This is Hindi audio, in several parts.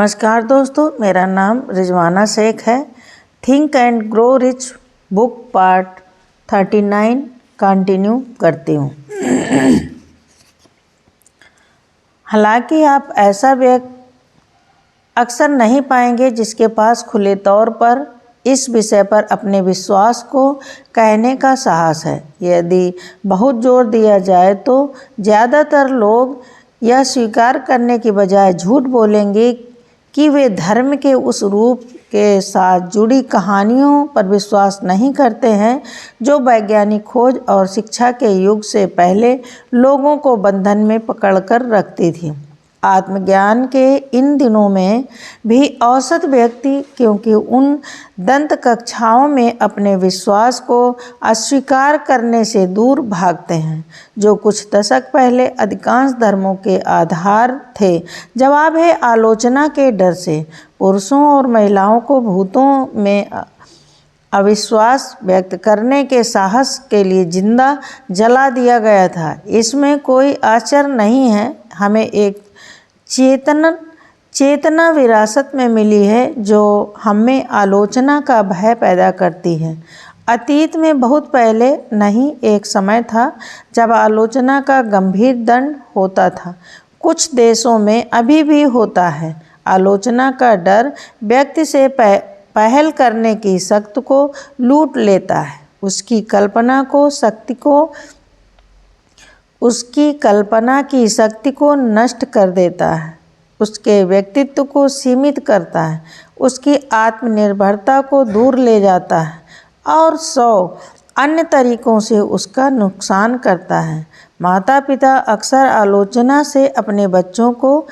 नमस्कार दोस्तों, मेरा नाम रिजवाना शेख है। Think and grow rich book part 39 continue करती हूँ। हालांकि आप ऐसा व्यक्ति अक्सर नहीं पाएंगे जिसके पास खुले तौर पर इस विषय पर अपने विश्वास को कहने का साहस है। यदि बहुत जोर दिया जाए तो ज़्यादातर लोग यह स्वीकार करने की बजाय झूठ बोलेंगे कि वे धर्म के उस रूप के साथ जुड़ी कहानियों पर विश्वास नहीं करते हैं जो वैज्ञानिक खोज और शिक्षा के युग से पहले लोगों को बंधन में पकड़कर रखती थी। आत्मज्ञान के इन दिनों में भी औसत व्यक्ति क्योंकि उन दंत कक्षाओं में अपने विश्वास को अस्वीकार करने से दूर भागते हैं जो कुछ दशक पहले अधिकांश धर्मों के आधार थे। जवाब है आलोचना के डर से। पुरुषों और महिलाओं को भूतों में अविश्वास व्यक्त करने के साहस के लिए जिंदा जला दिया गया था। इसमें कोई आश्चर्य नहीं है। हमें एक चेतना विरासत में मिली है जो हमें आलोचना का भय पैदा करती है। अतीत में बहुत पहले नहीं, एक समय था जब आलोचना का गंभीर दंड होता था। कुछ देशों में अभी भी होता है। आलोचना का डर व्यक्ति से पहल करने की शक्ति को लूट लेता है, उसकी कल्पना की शक्ति को नष्ट कर देता है, उसके व्यक्तित्व को सीमित करता है, उसकी आत्मनिर्भरता को दूर ले जाता है और 100 अन्य तरीकों से उसका नुकसान करता है। माता पिता अक्सर आलोचना से अपने बच्चों को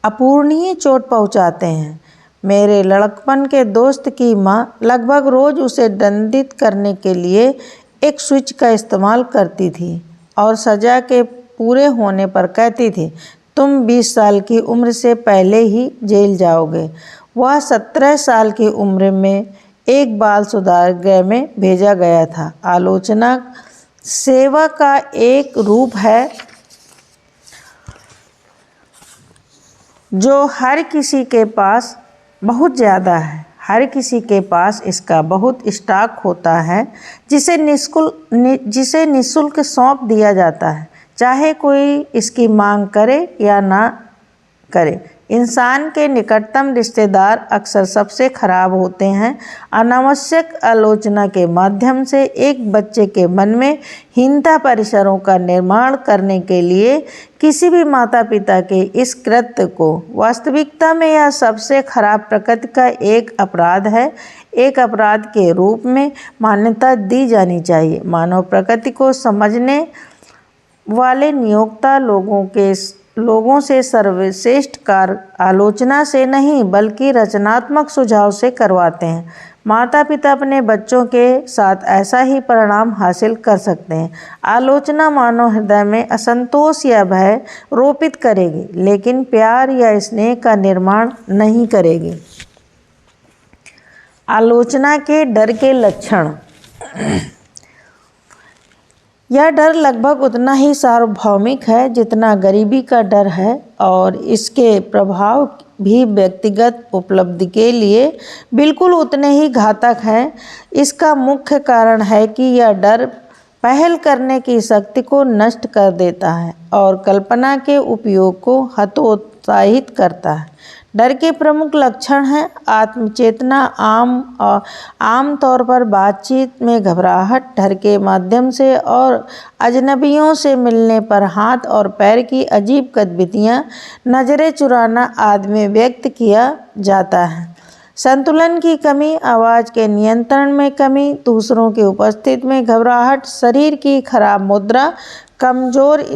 अपूरणीय चोट पहुंचाते हैं। मेरे लड़कपन के दोस्त की माँ लगभग रोज़ उसे दंडित करने के लिए एक स्विच का इस्तेमाल करती थी और सज़ा के पूरे होने पर कहती थी, तुम 20 साल की उम्र से पहले ही जेल जाओगे। वह 17 साल की उम्र में एक बाल सुधार गृह में भेजा गया था। आलोचना सेवा का एक रूप है जो हर किसी के पास बहुत ज़्यादा है। हर किसी के पास इसका बहुत स्टॉक होता है जिसे निःशुल्क सौंप दिया जाता है, चाहे कोई इसकी मांग करे या ना करे। इंसान के निकटतम रिश्तेदार अक्सर सबसे खराब होते हैं। अनावश्यक आलोचना के माध्यम से एक बच्चे के मन में हीनता परिसरों का निर्माण करने के लिए किसी भी माता पिता के इस कृत्य को वास्तविकता में यह सबसे खराब प्रकृति का एक अपराध है। एक अपराध के रूप में मान्यता दी जानी चाहिए। मानव प्रकृति को समझने वाले नियोक्ता लोगों से सर्वश्रेष्ठ कार्य आलोचना से नहीं बल्कि रचनात्मक सुझाव से करवाते हैं। माता पिता अपने बच्चों के साथ ऐसा ही परिणाम हासिल कर सकते हैं। आलोचना मानव हृदय में असंतोष या भय रोपित करेगी, लेकिन प्यार या स्नेह का निर्माण नहीं करेगी। आलोचना के डर के लक्षण। यह डर लगभग उतना ही सार्वभौमिक है जितना गरीबी का डर है और इसके प्रभाव भी व्यक्तिगत उपलब्धि के लिए बिल्कुल उतने ही घातक हैं। इसका मुख्य कारण है कि यह डर पहल करने की शक्ति को नष्ट कर देता है और कल्पना के उपयोग को हतोत्साहित करता है। डर के प्रमुख लक्षण हैं आत्मचेतना, आम तौर पर बातचीत में घबराहट, डर के माध्यम से और अजनबियों से मिलने पर हाथ और पैर की अजीब गतिविधियां, नज़रें चुराना आदि में व्यक्त किया जाता है। संतुलन की कमी, आवाज़ के नियंत्रण में कमी, दूसरों की उपस्थिति में घबराहट, शरीर की खराब मुद्रा, कमज़ोर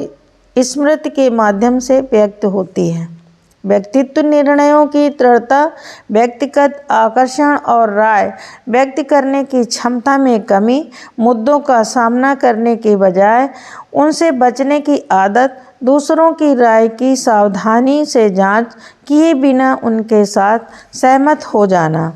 स्मृति के माध्यम से व्यक्त होती है। व्यक्तित्व निर्णयों की दृढ़ता, व्यक्तिगत आकर्षण और राय व्यक्त करने की क्षमता में कमी, मुद्दों का सामना करने के बजाय उनसे बचने की आदत, दूसरों की राय की सावधानी से जांच किए बिना उनके साथ सहमत हो जाना।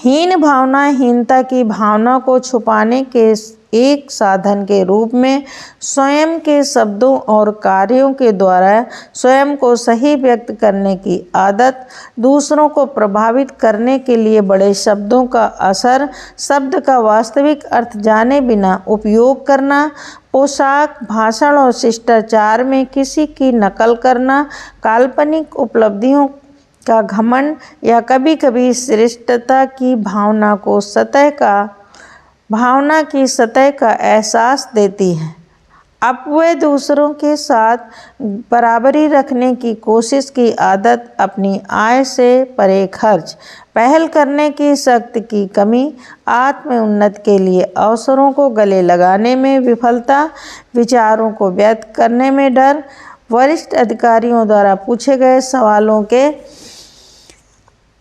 हीन भावना, हीनता की भावना को छुपाने के एक साधन के रूप में स्वयं के शब्दों और कार्यों के द्वारा स्वयं को सही व्यक्त करने की आदत, दूसरों को प्रभावित करने के लिए बड़े शब्दों का असर, शब्द का वास्तविक अर्थ जाने बिना उपयोग करना, पोशाक, भाषण और शिष्टाचार में किसी की नकल करना, काल्पनिक उपलब्धियों का घमंड या कभी कभी श्रेष्ठता की भावना की सतह का एहसास देती है। अपव्यय, दूसरों के साथ बराबरी रखने की कोशिश की आदत, अपनी आय से परे खर्च, पहल करने की शक्ति की कमी, आत्म उन्नति के लिए अवसरों को गले लगाने में विफलता, विचारों को व्यक्त करने में डर, वरिष्ठ अधिकारियों द्वारा पूछे गए सवालों के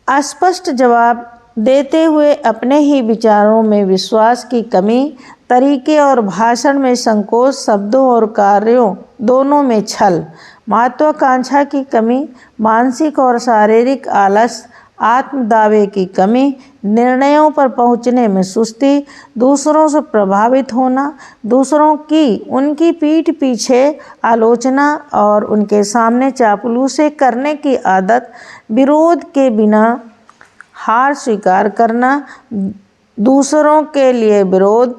अस्पष्ट जवाब देते हुए अपने ही विचारों में विश्वास की कमी, तरीके और भाषण में संकोच, शब्दों और कार्यों दोनों में छल, महत्वाकांक्षा की कमी, मानसिक और शारीरिक आलस, आत्म दावे की कमी, निर्णयों पर पहुंचने में सुस्ती, दूसरों से प्रभावित होना, दूसरों की उनकी पीठ पीछे आलोचना और उनके सामने चापलूसी करने की आदत, विरोध के बिना हार स्वीकार करना, दूसरों के लिए विरोध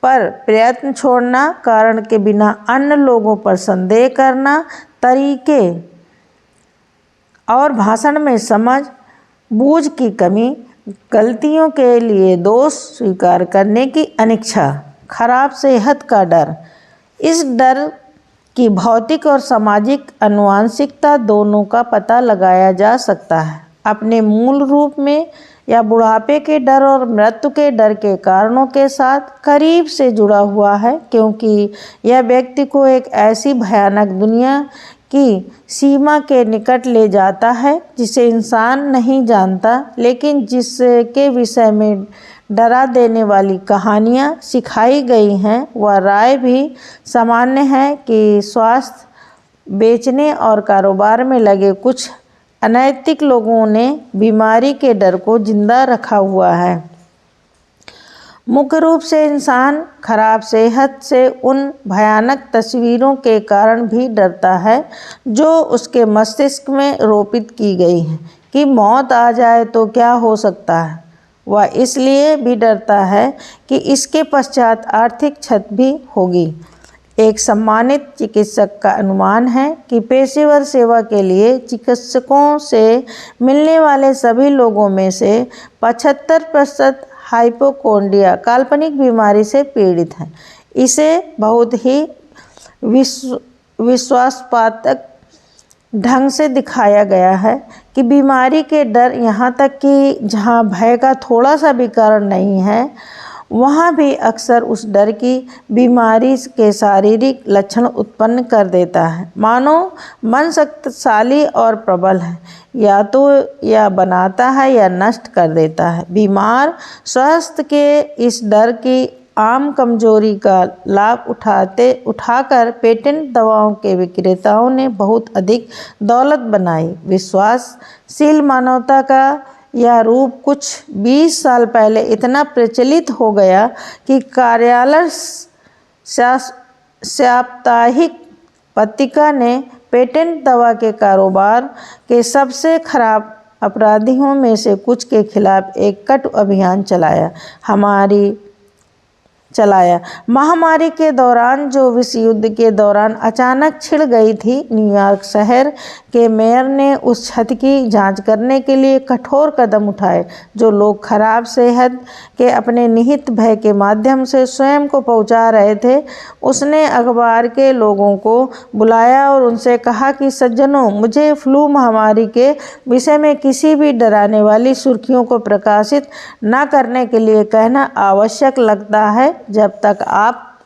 पर प्रयत्न छोड़ना, कारण के बिना अन्य लोगों पर संदेह करना, तरीके और भाषण में समझ बूझ की कमी, गलतियों के लिए दोष स्वीकार करने की अनिच्छा, खराब सेहत का डर। इस डर की भौतिक और सामाजिक आनुवंशिकता दोनों का पता लगाया जा सकता है। अपने मूल रूप में या बुढ़ापे के डर और मृत्यु के डर के कारणों के साथ करीब से जुड़ा हुआ है, क्योंकि यह व्यक्ति को एक ऐसी भयानक दुनिया की सीमा के निकट ले जाता है जिसे इंसान नहीं जानता, लेकिन जिसके विषय में डरा देने वाली कहानियाँ सिखाई गई हैं। वह राय भी सामान्य है कि स्वास्थ्य बेचने और कारोबार में लगे कुछ अनैतिक लोगों ने बीमारी के डर को जिंदा रखा हुआ है। मुख्य रूप से इंसान खराब सेहत से उन भयानक तस्वीरों के कारण भी डरता है जो उसके मस्तिष्क में रोपित की गई हैं कि मौत आ जाए तो क्या हो सकता है। वह इसलिए भी डरता है कि इसके पश्चात आर्थिक क्षति भी होगी। एक सम्मानित चिकित्सक का अनुमान है कि पेशेवर सेवा के लिए चिकित्सकों से मिलने वाले सभी लोगों में से 75% हाइपोकोंड्रिया काल्पनिक बीमारी से पीड़ित हैं। इसे बहुत ही विश्वासपातक ढंग से दिखाया गया है कि बीमारी के डर, यहाँ तक कि जहाँ भय का थोड़ा सा भी कारण नहीं है, वहाँ भी अक्सर उस डर की बीमारी के शारीरिक लक्षण उत्पन्न कर देता है। मानो मन शक्तिशाली और प्रबल है, या तो यह बनाता है या नष्ट कर देता है। बीमार स्वास्थ्य के इस डर की आम कमजोरी का लाभ उठाकर पेटेंट दवाओं के विक्रेताओं ने बहुत अधिक दौलत बनाई। विश्वासशील मानवता का यह रूप कुछ 20 साल पहले इतना प्रचलित हो गया कि कार्यालय साप्ताहिक पत्रिका ने पेटेंट दवा के कारोबार के सबसे खराब अपराधियों में से कुछ के खिलाफ एक कट अभियान चलाया। महामारी के दौरान, जो विश्व युद्ध के दौरान अचानक छिड़ गई थी, न्यूयॉर्क शहर के मेयर ने उस क्षति की जांच करने के लिए कठोर कदम उठाए जो लोग खराब सेहत के अपने निहित भय के माध्यम से स्वयं को पहुंचा रहे थे। उसने अखबार के लोगों को बुलाया और उनसे कहा कि सज्जनों, मुझे फ्लू महामारी के विषय में किसी भी डराने वाली सुर्खियों को प्रकाशित न करने के लिए कहना आवश्यक लगता है। जब तक आप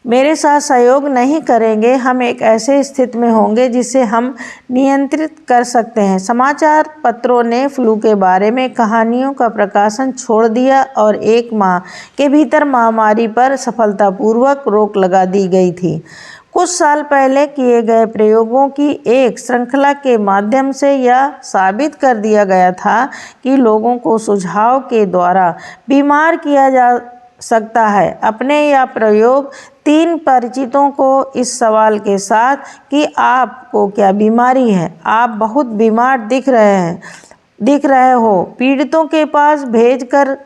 मेरे साथ सहयोग नहीं करेंगे, हम एक ऐसे स्थिति में होंगे जिसे हम नियंत्रित कर सकते हैं। समाचार पत्रों ने फ्लू के बारे में कहानियों का प्रकाशन छोड़ दिया और 1 माह के भीतर महामारी पर सफलतापूर्वक रोक लगा दी गई थी। कुछ साल पहले किए गए प्रयोगों की एक श्रृंखला के माध्यम से यह साबित कर दिया गया था कि लोगों को सुझाव के द्वारा बीमार किया जा सकता है। अपने यह प्रयोग 3 परिचितों को इस सवाल के साथ कि आपको क्या बीमारी है, आप बहुत बीमार दिख रहे हो, पीड़ितों के पास भेजकर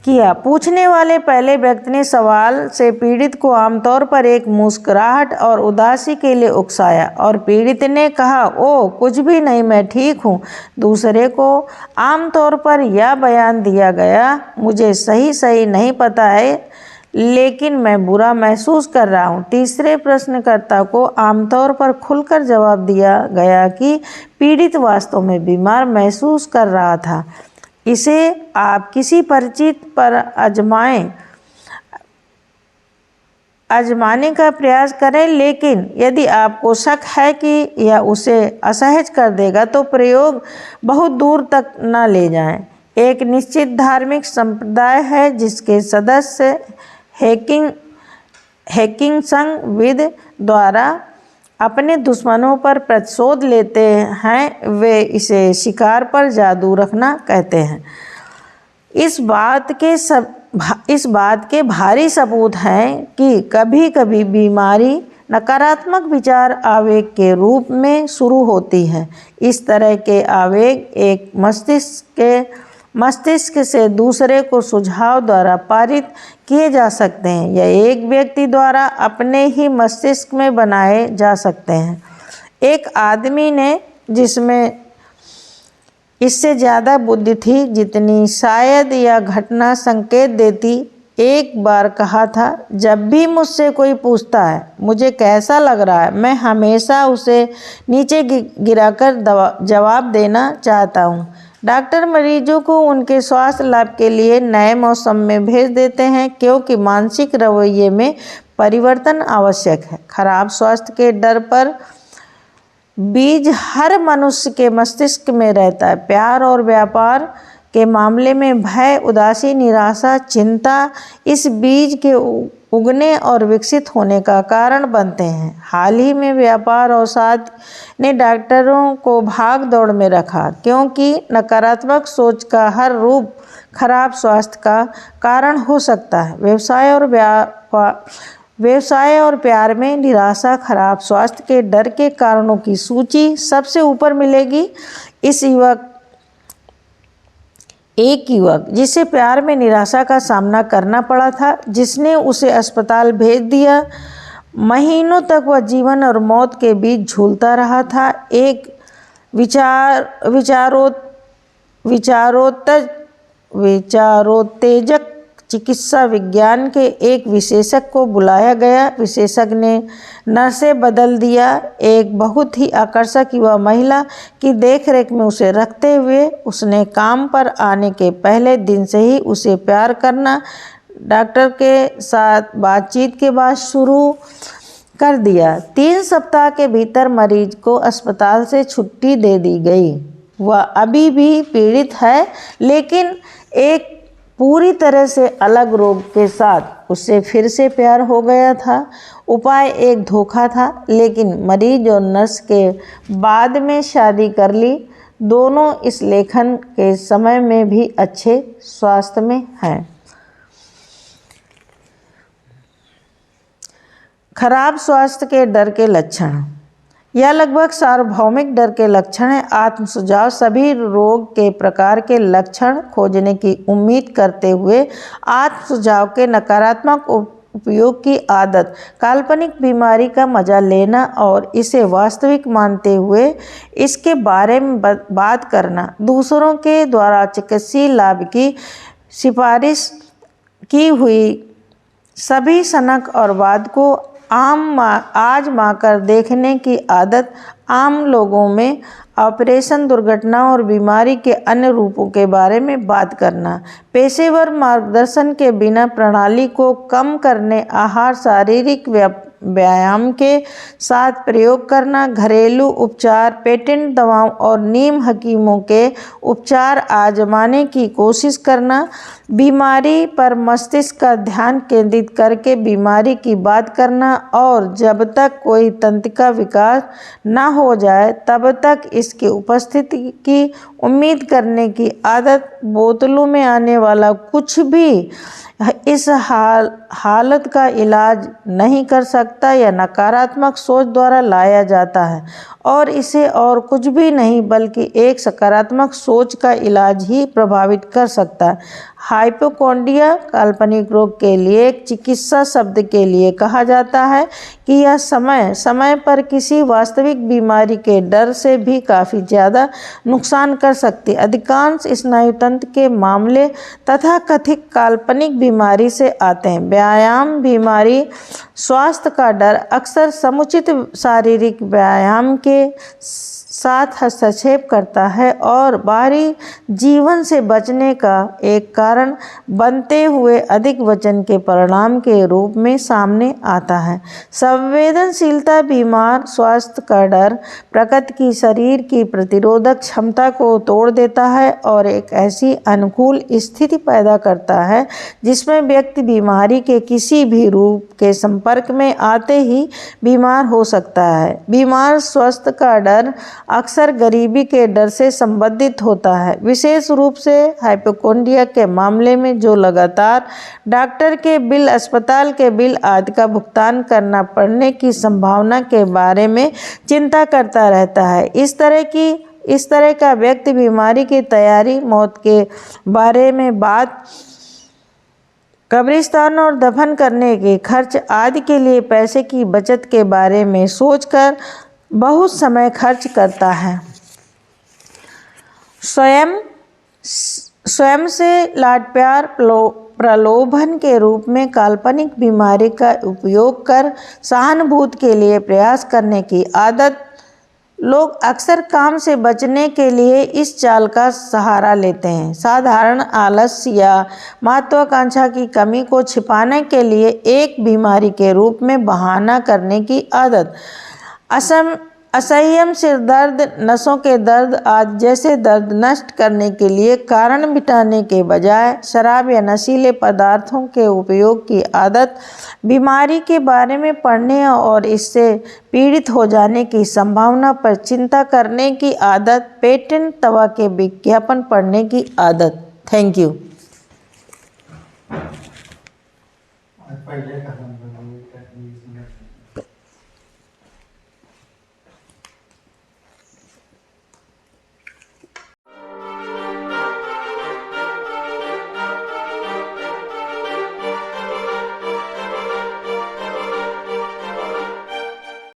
किया। पूछने वाले पहले व्यक्ति ने सवाल से पीड़ित को आमतौर पर एक मुस्कुराहट और उदासी के लिए उकसाया और पीड़ित ने कहा, ओह कुछ भी नहीं, मैं ठीक हूँ। दूसरे को आमतौर पर यह बयान दिया गया, मुझे सही नहीं पता है लेकिन मैं बुरा महसूस कर रहा हूँ। तीसरे प्रश्नकर्ता को आमतौर पर खुलकर जवाब दिया गया कि पीड़ित वास्तव में बीमार महसूस कर रहा था। इसे आप किसी परिचित पर आजमाने का प्रयास करें, लेकिन यदि आपको शक है कि यह उसे असहज कर देगा तो प्रयोग बहुत दूर तक न ले जाएं। एक निश्चित धार्मिक संप्रदाय है जिसके सदस्य हैकिंग संघ द्वारा अपने दुश्मनों पर प्रतिशोध लेते हैं। वे इसे शिकार पर जादू रखना कहते हैं। इस बात के भारी सबूत हैं कि कभी-कभी बीमारी नकारात्मक विचार आवेग के रूप में शुरू होती है। इस तरह के आवेग एक मस्तिष्क से दूसरे को सुझाव द्वारा पारित किए जा सकते हैं या एक व्यक्ति द्वारा अपने ही मस्तिष्क में बनाए जा सकते हैं। एक आदमी ने, जिसमें इससे ज़्यादा बुद्धि थी जितनी शायद यह घटना संकेत देती, एक बार कहा था, जब भी मुझसे कोई पूछता है मुझे कैसा लग रहा है, मैं हमेशा उसे नीचे गिराकर जवाब देना चाहता हूँ। डॉक्टर मरीजों को उनके स्वास्थ्य लाभ के लिए नए मौसम में भेज देते हैं क्योंकि मानसिक रवैये में परिवर्तन आवश्यक है। खराब स्वास्थ्य के डर पर बीज हर मनुष्य के मस्तिष्क में रहता है। प्यार और व्यापार के मामले में भय, उदासी, निराशा, चिंता इस बीज के उगने और विकसित होने का कारण बनते हैं। हाल ही में व्यापार अवसाद ने डॉक्टरों को भाग दौड़ में रखा क्योंकि नकारात्मक सोच का हर रूप खराब स्वास्थ्य का कारण हो सकता है। व्यवसाय और प्यार में निराशा खराब स्वास्थ्य के डर के कारणों की सूची सबसे ऊपर मिलेगी। एक युवक जिसे प्यार में निराशा का सामना करना पड़ा था, जिसने उसे अस्पताल भेज दिया। महीनों तक वह जीवन और मौत के बीच झूलता रहा था। एक विचारोत्तेजक चिकित्सा विज्ञान के एक विशेषज्ञ को बुलाया गया। विशेषज्ञ ने नर्सें बदल दिया। एक बहुत ही आकर्षक युवा महिला की देखरेख में उसे रखते हुए उसने काम पर आने के पहले दिन से ही उसे प्यार करना डॉक्टर के साथ बातचीत के बाद शुरू कर दिया। 3 सप्ताह के भीतर मरीज को अस्पताल से छुट्टी दे दी गई। वह अभी भी पीड़ित है, लेकिन एक पूरी तरह से अलग रोग के साथ उससे फिर से प्यार हो गया था। उपाय एक धोखा था, लेकिन मरीज और नर्स के बाद में शादी कर ली। दोनों इस लेखन के समय में भी अच्छे स्वास्थ्य में हैं। खराब स्वास्थ्य के डर के लक्षण। यह लगभग सार्वभौमिक डर के लक्षण है। आत्म सुझाव सभी रोग के प्रकार के लक्षण खोजने की उम्मीद करते हुए आत्म सुझाव के नकारात्मक उपयोग की आदत, काल्पनिक बीमारी का मजा लेना और इसे वास्तविक मानते हुए इसके बारे में बात करना, दूसरों के द्वारा चिकित्सीय लाभ की सिफारिश की हुई सभी सनक और वाद को आजमा कर देखने की आदत, आम लोगों में ऑपरेशन, दुर्घटना और बीमारी के अन्य रूपों के बारे में बात करना, पेशेवर मार्गदर्शन के बिना प्रणाली को कम करने, आहार, शारीरिक व्यायाम के साथ प्रयोग करना, घरेलू उपचार, पेटेंट दवाओं और नीम हकीमों के उपचार आजमाने की कोशिश करना, बीमारी पर मस्तिष्क का ध्यान केंद्रित करके बीमारी की बात करना और जब तक कोई तंत्रिका विकास न हो जाए तब तक इसकी उपस्थिति की उम्मीद करने की आदत। बोतलों में आने वाला कुछ भी इस हालत का इलाज नहीं कर सकता या नकारात्मक सोच द्वारा लाया जाता है और इसे और कुछ भी नहीं बल्कि एक सकारात्मक सोच का इलाज ही प्रभावित कर सकता है। हाइपोकोंड्रिया काल्पनिक रोग के लिए एक चिकित्सा शब्द के लिए कहा जाता है कि यह समय समय पर किसी वास्तविक बीमारी के डर से भी काफ़ी ज़्यादा नुकसान कर सकती है। अधिकांश स्नायुतंत्र के मामले तथा कथित काल्पनिक बीमारी से आते हैं। व्यायाम बीमारी स्वास्थ्य का डर अक्सर समुचित शारीरिक व्यायाम के साथ हस्तक्षेप करता है और बाहरी जीवन से बचने का एक कारण बनते हुए अधिक वजन के परिणाम के रूप में सामने आता है। संवेदनशीलता बीमार स्वास्थ्य का डर प्रकृति की शरीर की प्रतिरोधक क्षमता को तोड़ देता है और एक ऐसी अनुकूल स्थिति पैदा करता है जिसमें व्यक्ति बीमारी के किसी भी रूप के संपर्क में आते ही बीमार हो सकता है। बीमार स्वास्थ्य का डर अक्सर गरीबी के डर से संबंधित होता है, विशेष रूप से हाइपोकोंड्रिया के मामले में जो लगातार डॉक्टर के बिल, अस्पताल के बिल आदि का भुगतान करना पड़ने की संभावना के बारे में चिंता करता रहता है। इस तरह का व्यक्ति बीमारी की तैयारी, मौत के बारे में बात, कब्रिस्तान और दफन करने के खर्च आदि के लिए पैसे की बचत के बारे में सोचकर बहुत समय खर्च करता है। स्वयं से लाड प्यार प्रलोभन के रूप में काल्पनिक बीमारी का उपयोग कर सहानुभूति के लिए प्रयास करने की आदत। लोग अक्सर काम से बचने के लिए इस चाल का सहारा लेते हैं। साधारण आलस्य या महत्वाकांक्षा की कमी को छिपाने के लिए एक बीमारी के रूप में बहाना करने की आदत। असंयम, सिर दर्द, नसों के दर्द आदि जैसे दर्द नष्ट करने के लिए कारण मिटाने के बजाय शराब या नशीले पदार्थों के उपयोग की आदत। बीमारी के बारे में पढ़ने और इससे पीड़ित हो जाने की संभावना पर चिंता करने की आदत। पेटेंट दवा के विज्ञापन पढ़ने की आदत। Thank you.